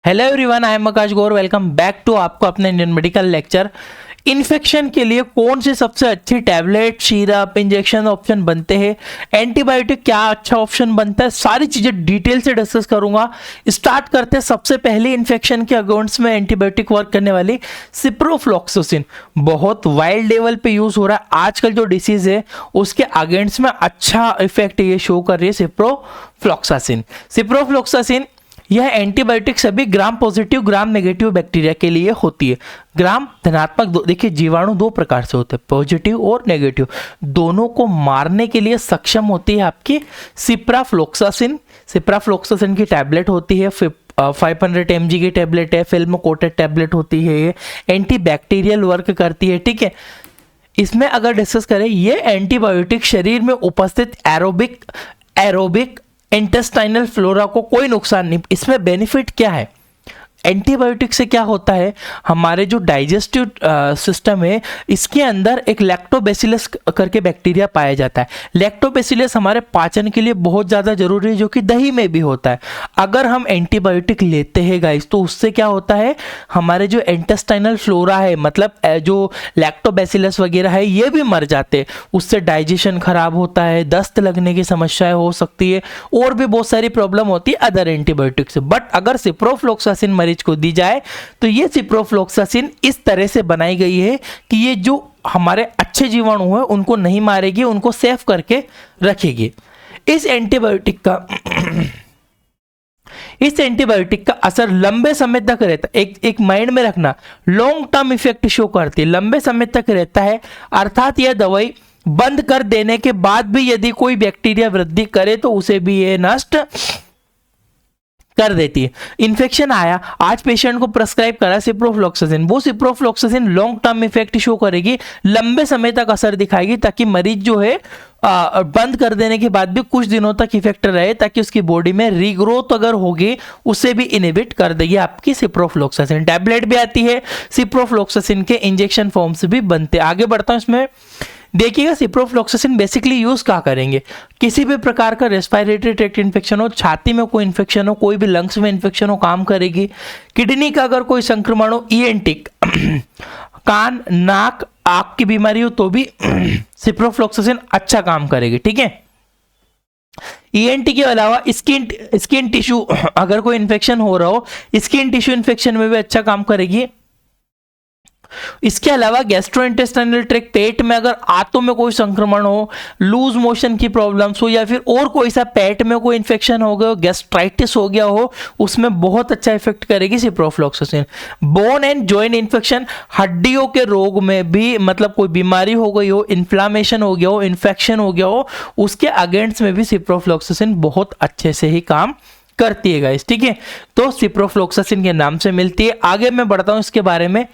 Hello everyone, I am Aakash Gaur. Welcome back to आपको अपने Indian medical lecture. Infection के लिए कौन सी सबसे अच्छी टैबलेट, सिरप, इंजेक्शन ऑप्शन बनते हैं, एंटीबायोटिक क्या अच्छा ऑप्शन बनता है, सारी चीज़ें डिटेल से डिस्कस करूंगा। स्टार्ट करते हैं सबसे पहले इन्फेक्शन के अगेंस्ट में एंटीबायोटिक वर्क करने वाली सिप्रोफ्लॉक्सासिन। बहुत वाइल्ड लेवल पे यूज हो रहा है आजकल। जो डिसीज है उसके अगेंस्ट में अच्छा इफेक्ट ये शो कर रही है सिप्रोफ्लॉक्सासिन। सिप्रोफ्लॉक्सासिन यह एंटीबायोटिक सभी gram positive gram negative bacteria के लिए होती है। ग्राम धनात्मक, देखिए जीवाणु दो प्रकार से होते हैं, पॉजिटिव और नेगेटिव। दोनों को मारने के लिए सक्षम होती है आपकी सिप्रोफ्लॉक्सासिन। सिप्रोफ्लॉक्सासिन की टैबलेट होती है 500 mg की टैबलेट है, फिल्म कोटेड टैबलेट होती है, ये एंटी बैक्टीरियल वर्क करती है। ठीक है, इसमें अगर डिस्कस करें, ये एंटीबायोटिक शरीर में उपस्थित एरोबिक इंटेस्टाइनल फ्लोरा को कोई नुकसान नहीं। इसमें बेनिफिट क्या है? एंटीबायोटिक से क्या होता है, हमारे जो डाइजेस्टिव सिस्टम है इसके अंदर एक लैक्टोबैसिलस करके बैक्टीरिया पाया जाता है। लैक्टोबैसिलस हमारे पाचन के लिए बहुत ज़्यादा जरूरी है, जो कि दही में भी होता है। अगर हम एंटीबायोटिक लेते हैं गाइस, तो उससे क्या होता है, हमारे जो इंटेस्टाइनल फ्लोरा है, मतलब जो लैक्टोबैसिलस वगैरह है, ये भी मर जाते हैं। उससे डाइजेशन खराब होता है, दस्त लगने की समस्याएं हो सकती है, और भी बहुत सारी प्रॉब्लम होती है अदर एंटीबायोटिक से। बट अगर सिप्रोफ्लॉक्सासिन मरीज को दी जाए तो ये सिप्रोफ्लॉक्सासिन इस तरह से बनाई गई है कि ये जो हमारे अच्छे जीवाणु है उनको नहीं मारेगी, उनको सेफ करके रखेगी। इस एंटीबायोटिक का असर लंबे समय तक रहता है। एक माइंड में रखना, लॉन्ग टर्म इफेक्ट शो करती है, लंबे समय तक रहता है। अर्थात यह दवाई बंद कर देने के बाद भी यदि कोई बैक्टीरिया वृद्धि करे तो उसे भी ये नष्ट कर देती है। इन्फेक्शन आया, आज पेशेंट को प्रेस्क्राइब करा सिप्रोफ्लॉक्सासिन, वो ciprofloxacin long term effect show करेगी, लंबे समय तक असर दिखाएगी, ताकि मरीज जो है बंद कर देने के बाद भी कुछ दिनों तक इफेक्ट रहे, ताकि उसकी बॉडी में रीग्रोथ अगर होगी उसे भी इनहिबिट कर देगी आपकी सिप्रोफ्लॉक्सासिन। टैबलेट भी आती है, सिप्रोफ्लॉक्सासिन के इंजेक्शन फॉर्म्स भी बनते हैं। आगे बढ़ता हूं, इसमें देखिएगा सिप्रोफ्लॉक्सासिन बेसिकली यूज क्या करेंगे, किसी भी प्रकार का रेस्पिरेटरी ट्रैक्ट इन्फेक्शन हो, छाती में कोई इन्फेक्शन हो, कोई भी लंग्स में इन्फेक्शन हो, काम करेगी। किडनी का अगर कोई संक्रमण हो, ईएनटिक कान नाक आंख की बीमारी हो, तो भी सिप्रोफ्लॉक्सासिन अच्छा काम करेगी। ठीक है, ईएनटी के अलावा स्किन टिश्यू, अगर कोई इन्फेक्शन हो रहा हो, स्किन टिश्यू इन्फेक्शन में भी अच्छा काम करेगी। इसके अलावा गैस्ट्रोइंटेस्टाइनल ट्रैक्ट, पेट में अगर आंतों में कोई संक्रमण हो, लूज मोशन की प्रॉब्लम्स हो, या फिर और कोई सा पेट में कोई इन्फेक्शन हो गया हो, गैस्ट्राइटिस हो गया हो, उसमें बहुत अच्छा इफेक्ट करेगी ciprofloxacin. Bone and joint infection, हड्डियों के रोग में भी, मतलब कोई बीमारी हो गई हो, इन्फ्लामेशन हो गया हो, इन्फेक्शन हो गया हो, उसके अगेंस्ट में भी सिप्रोफ्लॉक्सासिन बहुत अच्छे से ही काम करती है गाइस। ठीक है, तो सिप्रोफ्लॉक्सासिन के नाम से मिलती है। आगे मैं बढ़ता हूं इसके बारे में।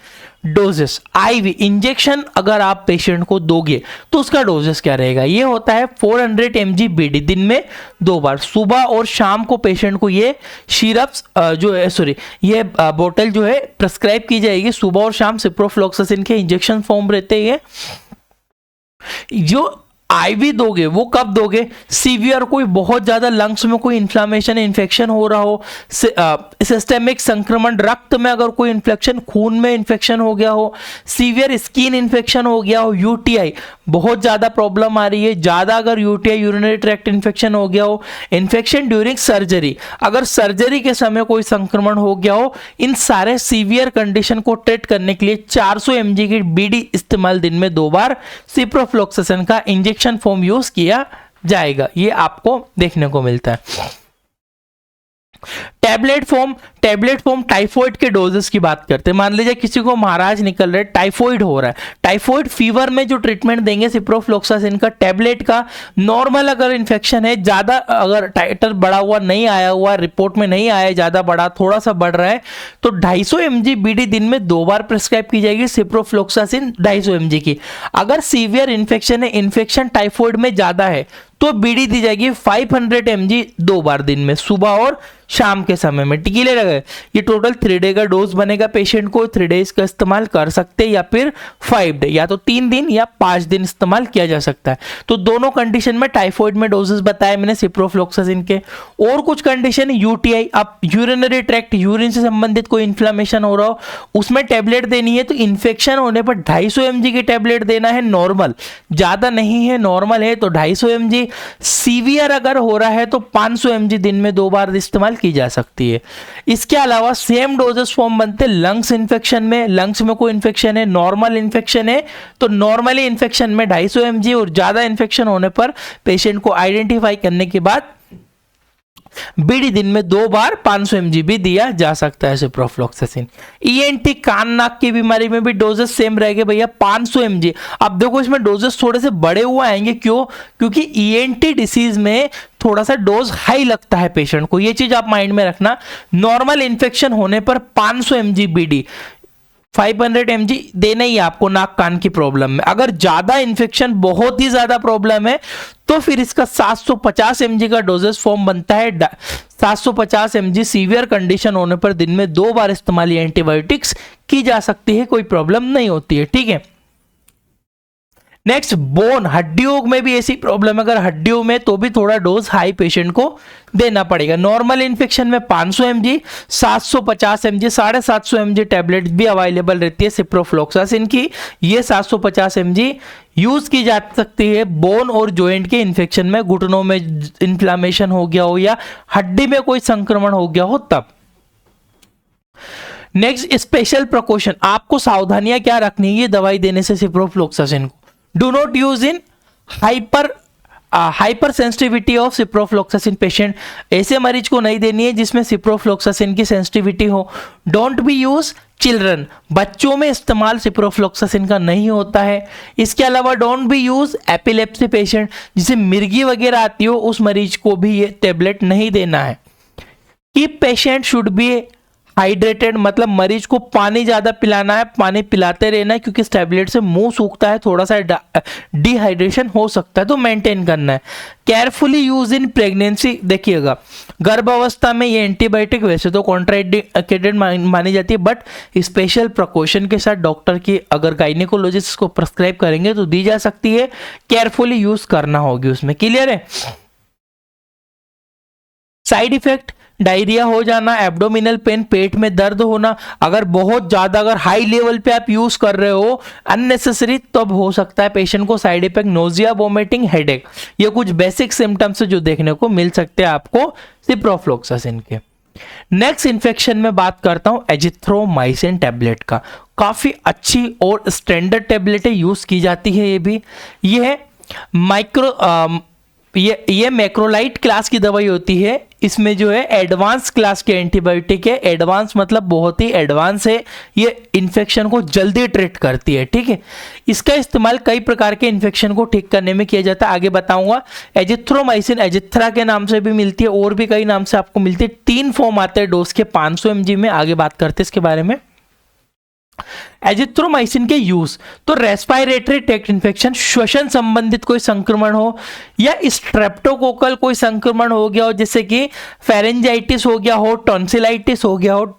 डोजेस, आईवी इंजेक्शन अगर आप पेशेंट को दोगे तो उसका डोजेस क्या रहेगा, ये होता है 400 mg बीडी, दिन में 2 बार, सुबह और शाम को पेशेंट को ये सिरप्स जो है, सॉरी, ये बोतल जो है प्रेस्क्राइब की जाएगी। सुबह और शाम सिप्रोफ्लॉक्सासिन के इंजेक्शन फॉर्म रहते हैं। जो आईवी दोगे वो कब दोगे, सीवियर कोई बहुत ज्यादा लंग्स में कोई इन्फ्लामेशन इन्फेक्शन हो रहा हो, सिस्टेमिक संक्रमण, रक्त में अगर कोई इन्फेक्शन, खून में इन्फेक्शन हो गया हो, सीवियर स्किन इन्फेक्शन हो गया हो, यूटीआई बहुत ज्यादा प्रॉब्लम आ रही है, ज्यादा अगर यूटीआई यूरिनरी ट्रैक्ट इन्फेक्शन हो गया हो, इन्फेक्शन ड्यूरिंग सर्जरी, अगर सर्जरी के समय कोई संक्रमण हो गया हो, इन सारे सीवियर कंडीशन को ट्रीट करने के लिए 400 mg की बीडी इस्तेमाल, दिन में 2 बार सिप्रोफ्लॉक्सासिन का इंजेक्शन फॉर्म यूज किया जाएगा। ये आपको देखने को मिलता है। टैबलेट फॉर्म टाइफॉइड के डोजेस की बात करते हैं। मान लीजिए किसी को महाराज निकल रहे, टाइफॉइड हो रहा है, टाइफॉइड फीवर में जो ट्रीटमेंट देंगे सिप्रोफ्लॉक्सासिन का, टैबलेट का, नॉर्मल अगर इन्फेक्शन है, ज्यादा अगर टाइटर बढ़ा हुआ नहीं आया हुआ, रिपोर्ट में नहीं आया ज्यादा बढ़ा, थोड़ा सा बढ़ रहा है, तो 250 mg बीडी दिन में 2 बार प्रेस्क्राइब की जाएगी सिप्रोफ्लॉक्सासिन 250 mg की। अगर सीवियर इन्फेक्शन है, इन्फेक्शन टाइफॉइड में ज्यादा है, तो बीडी दी जाएगी 500 mg 2 बार दिन में, सुबह और शाम के समय में। टिकीले गए, ये टोटल 3 डे का डोज बनेगा पेशेंट को, 3 डेज का इस्तेमाल कर सकते हैं या फिर 5 डे, या तो 3 दिन या 5 दिन इस्तेमाल किया जा सकता है। तो दोनों कंडीशन में टाइफाइड में डोजेस बताए मैंने सिप्रोफ्लोक्सासिन के। और कुछ कंडीशन यूटीआई, अब यूरिनरी ट्रैक्ट, यूरिन से संबंधित कोई इन्फ्लेमेशन हो रहा हो, उसमें टेबलेट देनी है तो इन्फेक्शन होने पर 250 mg की टेबलेट देना है नॉर्मल, ज्यादा नहीं है, नॉर्मल है तो 250 mg, सीवियर अगर हो रहा है तो 500 mg दिन में 2 बार इस्तेमाल की जा सकती है। इसके अलावा सेम डोजेस फॉर्म बनते लंग्स इन्फेक्शन में, लंग्स में कोई इन्फेक्शन है, नॉर्मल इन्फेक्शन है तो नॉर्मली इन्फेक्शन में 250 mg, और ज्यादा इन्फेक्शन होने पर पेशेंट को आइडेंटिफाई करने के बाद बीडी दिन में 2 बार 500 mg भी दिया जा सकता है सिप्रोफ्लोक्सासिन। ईएनटी कान नाक की बीमारी में भी डोजेस सेम रहेंगे भैया 500 mg। अब देखो इसमें डोजेस थोड़े से बड़े हुए आएंगे, क्यों? क्योंकि ईएनटी डिसीज में थोड़ा सा डोज हाई लगता है पेशेंट को, ये चीज आप माइंड में रखना। नॉर्मल इन्फेक्शन होने पर 500 mg बीडी, 500 mg देना ही आपको नाक कान की प्रॉब्लम में। अगर ज्यादा इन्फेक्शन, बहुत ही ज्यादा प्रॉब्लम है तो फिर इसका 750 mg का डोजेस फॉर्म बनता है। 750 mg सीवियर कंडीशन होने पर दिन में 2 बार इस्तेमाल एंटीबायोटिक्स की जा सकती है, कोई प्रॉब्लम नहीं होती है, ठीक है। नेक्स्ट बोन, हड्डियों में भी ऐसी प्रॉब्लम है, अगर हड्डियों में तो भी थोड़ा डोज हाई पेशेंट को देना पड़ेगा। नॉर्मल इन्फेक्शन में 500 mg, 750 mg, 750 mg टेबलेट भी अवेलेबल रहती है सिप्रोफ्लोक्सासिन की। ये 750 mg यूज की जा सकती है बोन और जॉइंट के इन्फेक्शन में, घुटनों में इन्फ्लामेशन हो गया हो या हड्डी में कोई संक्रमण हो गया हो तब। नेक्स्ट स्पेशल प्रिकॉशन, आपको सावधानियां क्या रखनी है ये दवाई देने से सिप्रोफ्लोक्सासिन को। Do not use in hyper sensitivity of ciprofloxacin patient, ऐसे मरीज को नहीं देनी है जिसमें सिप्रोफ्लोक्सासिन की सेंसिटिविटी हो। डोंट बी यूज चिल्ड्रन, बच्चों में इस्तेमाल सिप्रोफ्लोक्सासिन का नहीं होता है। इसके अलावा don't be use epilepsy patient, जिसे मिर्गी वगैरह आती हो उस मरीज को भी ये टेबलेट नहीं देना है। Keep patient should be hydrated, मतलब मरीज को पानी ज्यादा पिलाना है, पानी पिलाते रहना है, क्योंकि इस टैबलेट से मुंह सूखता है, थोड़ा सा डिहाइड्रेशन हो सकता है तो मेंटेन करना है। केयरफुली यूज इन प्रेगनेंसी, देखिएगा गर्भावस्था में ये एंटीबायोटिक वैसे तो कॉन्ट्राइंडिकेटेड मानी जाती है, बट स्पेशल प्रिकॉशन के साथ डॉक्टर की अगर गायनेकोलॉजिस्ट इसको प्रिस्क्राइब करेंगे तो दी जा सकती है, केयरफुली यूज करना होगी उसमें, क्लियर है। साइड इफेक्ट, डायरिया हो जाना, एब्डोमिनल पेन, पेट में दर्द होना, अगर बहुत ज्यादा, अगर हाई लेवल पे आप यूज कर रहे हो अननेसेसरी तब हो सकता है पेशेंट को side effect, nausea, vomiting, headache, ये कुछ बेसिक सिम्टम्स जो देखने को मिल सकते हैं आपको सिप्रोफ्लोक्सासिन के। नेक्स्ट इन्फेक्शन में बात करता हूं एजिथ्रोमाइसिन टेबलेट का, काफी अच्छी और स्टैंडर्ड टेबलेट है, यूज की जाती है ये भी। ये ये मैक्रोलाइट क्लास की दवाई होती है, इसमें जो है एडवांस क्लास के एंटीबायोटिक है, एडवांस मतलब बहुत ही एडवांस है, ये इन्फेक्शन को जल्दी ट्रीट करती है, ठीक है। इसका इस्तेमाल कई प्रकार के इन्फेक्शन को ठीक करने में किया जाता है, आगे बताऊंगा। एजिथ्रोमाइसिन एजिथ्रा के नाम से भी मिलती है और भी कई नाम से आपको मिलती है, 3 फॉर्म आते हैं डोज के 500 mg में, आगे बात करते हैं इसके बारे में। एजिथ्रोमाइसिन के यूज तो रेस्पिरेटरी ट्रैक्ट इन्फेक्शन, श्वसन संबंधित कोई संक्रमण हो या स्ट्रेप्टोकोकल कोई संक्रमण हो गया हो, जैसे कि फेरेंजाइटिस हो गया हो, टॉन्सिलाइटिस हो गया हो।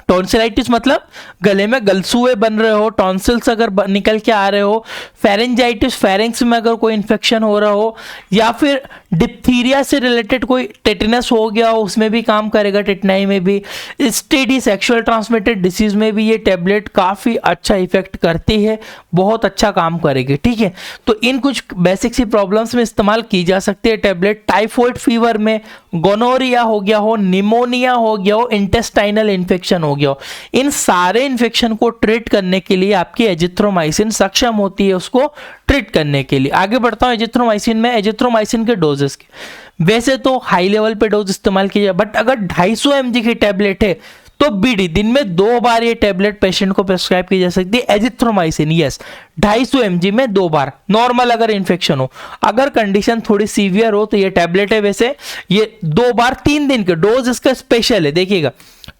टॉन्सिलाइटिस मतलब गले में गलसूए बन रहे हो, टॉन्सिल्स अगर निकल के आ रहे हो, फेरेंजाइटिस फेरेंक्स में अगर कोई इन्फेक्शन हो रहा हो, या फिर डिप्थीरिया से रिलेटेड कोई टेटनस हो गया हो, उसमें भी काम करेगा, टेटनाई में भी। एसटीडी सेक्सुअल ट्रांसमिटेड डिसीज में भी ये टेबलेट काफ़ी अच्छा इफेक्ट करती है, बहुत अच्छा काम करेगी, ठीक है। तो इन कुछ बेसिक सी प्रॉब्लम्स में इस्तेमाल की जा सकती है टेबलेट। टाइफॉइड फीवर में, गोनोरिया हो गया हो, निमोनिया हो गया हो, इंटेस्टाइनल इन्फेक्शन हो गया हो, इन सारे इन्फेक्शन को ट्रीट करने के लिए आपकी एजिथ्रोमाइसिन सक्षम होती है उसको ट्रीट करने के लिए। आगे बढ़ता हूं एजिथ्रोमाइसिन में। एजिथ्रोमाइसिन के डोजेस के वैसे तो हाई लेवल पे डोज इस्तेमाल किया, बट अगर 250 mg की टेबलेट है तो बीडी दिन में 2 बार ये टेबलेट पेशेंट को प्रेस्क्राइब की जा सकती है। एजिथ्रोमाइसिन यस 250 mg में 2 बार, नॉर्मल अगर इन्फेक्शन हो, अगर कंडीशन थोड़ी सीवियर हो तो ये टेबलेट है वैसे ये 2 बार 3 दिन के डोज इसका स्पेशल है। देखिएगा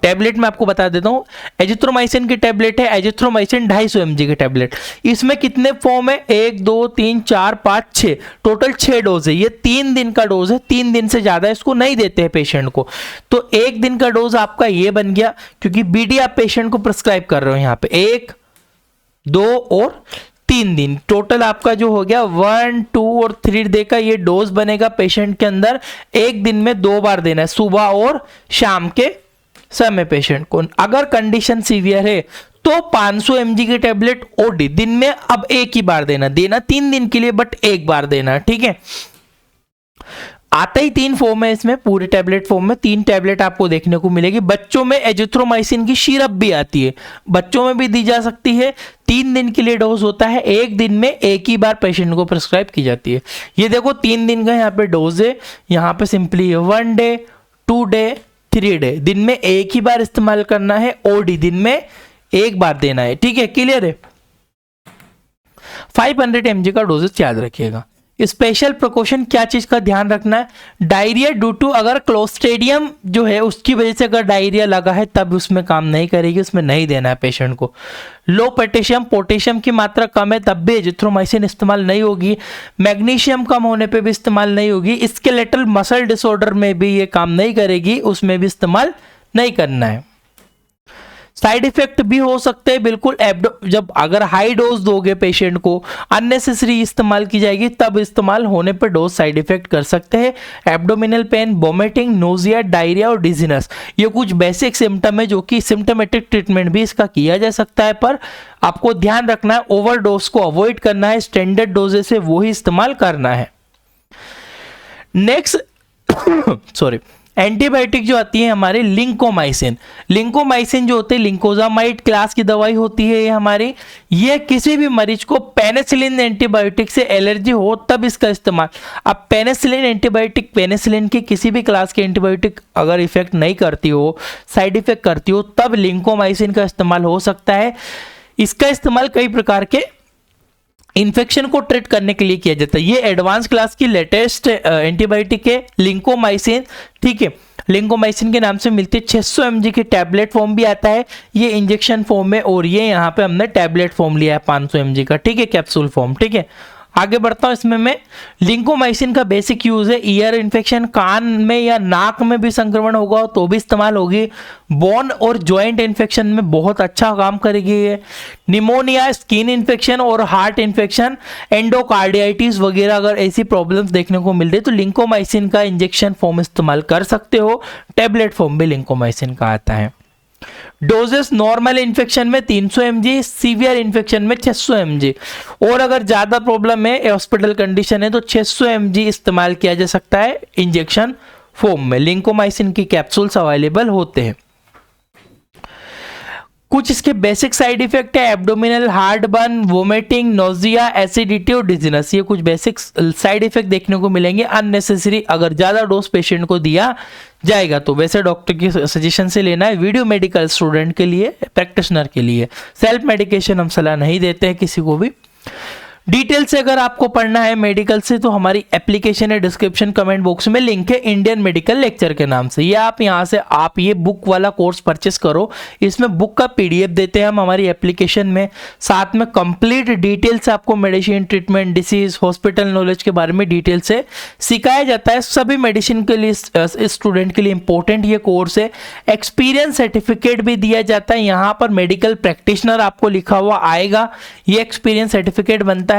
टैबलेट में आपको बता देता हूँ, एजिथ्रोमाइसिन की टैबलेट है, एजिथ्रोमाइसिन 250 mg की टैबलेट। इसमें कितने फॉर्म है, 1 2 3 4 5 6, टोटल 6 डोज है। ये 3 दिन का डोज है, 3 दिन से ज्यादा इसको नहीं देते हैं पेशेंट को। तो 1 दिन का डोज आपका ये बन गया, क्योंकि बीडी आप पेशेंट को प्रिस्क्राइब कर रहे हो यहाँ पे 1 2 और 3 दिन, टोटल आपका जो हो गया 1 2 और 3 डे का ये डोज बनेगा पेशेंट के अंदर। 1 दिन में 2 बार देना है, सुबह और शाम के समय पेशेंट को। अगर कंडीशन सीवियर है तो 500 mg की टेबलेट ओडी दिन में अब एक ही बार देना 3 दिन के लिए, बट एक बार देना, ठीक है। आता ही 3 फॉर्म है इसमें, पूरे टैबलेट फॉर्म में 3 टैबलेट आपको देखने को मिलेगी। बच्चों में एजिथ्रोमाइसिन की सिरप भी आती है, बच्चों में भी दी जा सकती है। 3 दिन के लिए डोज होता है, 1 दिन में एक ही बार पेशेंट को प्रिस्क्राइब की जाती है। ये देखो 3 दिन का यहाँ पे डोज है, यहाँ पे सिंपली 1 डे 2 डे 3 डे, दिन में एक ही बार इस्तेमाल करना है, ओडी दिन में एक बार देना है, ठीक है, क्लियर है। 500 mg का डोजेस याद रखिएगा। स्पेशल प्रिकॉशन क्या चीज का ध्यान रखना है, डायरिया ड्यू टू, अगर क्लोस्ट्रेडियम जो है उसकी वजह से अगर डायरिया लगा है तब उसमें काम नहीं करेगी, उसमें नहीं देना है पेशेंट को। लो पोटेशियम की मात्रा कम है तब भी एजिथ्रोमाइसिन इस्तेमाल नहीं होगी। मैग्नीशियम कम होने पे भी इस्तेमाल नहीं होगी। स्केलेटल मसल डिसऑर्डर में भी ये काम नहीं करेगी, उसमें भी इस्तेमाल नहीं करना है। साइड इफेक्ट भी हो सकते हैं बिल्कुल, जब अगर हाई डोज दोगे पेशेंट को, अननेसेसरी इस्तेमाल की जाएगी, तब इस्तेमाल होने पर डोज साइड इफेक्ट कर सकते हैं। Abdominal pain, vomiting, nausea, diarrhoea और डिजीनेस, ये कुछ बेसिक सिम्टम है जो कि सिम्टोमेटिक ट्रीटमेंट भी इसका किया जा सकता है, पर आपको ध्यान रखना है ओवरडोज को अवॉइड करना है, स्टैंडर्ड डोजेस से वो ही इस्तेमाल करना है। नेक्स्ट सॉरी, एंटीबायोटिक जो आती है हमारे लिंकोमाइसिन जो होते हैं लिंकोजामाइड क्लास की दवाई होती है ये हमारी। ये किसी भी मरीज को पेनिसिलिन एंटीबायोटिक से एलर्जी हो तब इसका इस्तेमाल। अब पेनिसिलिन एंटीबायोटिक, पेनिसिलिन की किसी भी क्लास की एंटीबायोटिक अगर इफेक्ट नहीं करती हो, साइड इफेक्ट करती हो, तब लिंकोमाइसिन का इस्तेमाल हो सकता है। इसका इस्तेमाल कई प्रकार के इन्फेक्शन को ट्रीट करने के लिए किया जाता है। ये एडवांस क्लास की लेटेस्ट एंटीबायोटिक है लिंकोमाइसिन, ठीक है। लिंकोमाइसिन के नाम से मिलती है। 600 mg की टैबलेट फॉर्म भी आता है, ये इंजेक्शन फॉर्म में, और ये यहाँ पे हमने टैबलेट फॉर्म लिया है 500 mg का, ठीक है, कैप्सूल फॉर्म, ठीक है। आगे बढ़ता हूं, इसमें मैं लिंकोमाइसिन का बेसिक यूज है ईयर इन्फेक्शन, कान में या नाक में भी संक्रमण होगा तो भी इस्तेमाल होगी। बोन और जॉइंट इन्फेक्शन में बहुत अच्छा काम करेगी ये। निमोनिया, स्किन इन्फेक्शन और हार्ट इन्फेक्शन, एंडोकार्डियाइटिस वगैरह अगर ऐसी प्रॉब्लम्स देखने को मिल रही तो लिंकोमाइसिन का इंजेक्शन फॉर्म इस्तेमाल कर सकते हो। टैबलेट फॉर्म भी लिंकोमाइसिन का आता है। डोजेस नॉर्मल इन्फेक्शन में 300 mg, सीवियर इन्फेक्शन में 600 mg, और अगर ज्यादा प्रॉब्लम है, हॉस्पिटल कंडीशन है, तो 600 mg इस्तेमाल किया जा सकता है इंजेक्शन फॉर्म में। लिंकोमाइसिन की कैप्सूल्स अवेलेबल होते हैं। कुछ इसके बेसिक साइड इफेक्ट है, abdominal heart burn, vomiting, nausea, acidity और डिजीनेस, ये कुछ बेसिक साइड इफेक्ट देखने को मिलेंगे अननेसेसरी अगर ज्यादा डोज पेशेंट को दिया जाएगा तो। वैसे डॉक्टर की सजेशन से लेना है, वीडियो मेडिकल स्टूडेंट के लिए, प्रैक्टिशनर के लिए। सेल्फ मेडिकेशन हम सलाह नहीं देते हैं किसी को भी। डिटेल से अगर आपको पढ़ना है मेडिकल से तो हमारी एप्लीकेशन है, डिस्क्रिप्शन कमेंट बॉक्स में लिंक है इंडियन मेडिकल लेक्चर के नाम से। ये आप यहाँ से आप ये बुक वाला कोर्स परचेस करो, इसमें बुक का पीडीएफ देते हैं हम हमारी एप्लीकेशन में, साथ में कंप्लीट डिटेल से आपको medicine, treatment, disease, hospital knowledge के बारे में डिटेल से सिखाया जाता है। सभी मेडिसिन के लिए स्टूडेंट के लिए इंपॉर्टेंट ये कोर्स है। एक्सपीरियंस सर्टिफिकेट भी दिया जाता है, यहाँ पर मेडिकल प्रैक्टिशनर आपको लिखा हुआ आएगा, ये एक्सपीरियंस सर्टिफिकेट बनता है।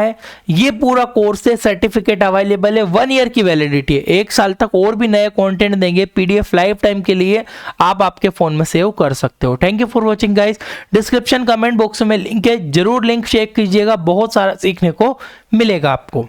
ये पूरा कोर्स है, सर्टिफिकेट अवेलेबल है, 1 ईयर की वैलिडिटी है, 1 साल तक और भी नया कंटेंट देंगे। पीडीएफ लाइफ टाइम के लिए आप आपके फोन में सेव कर सकते हो। Thank you for watching guys. Description comment box में लिंक है, जरूर लिंक चेक कीजिएगा, बहुत सारा सीखने को मिलेगा आपको।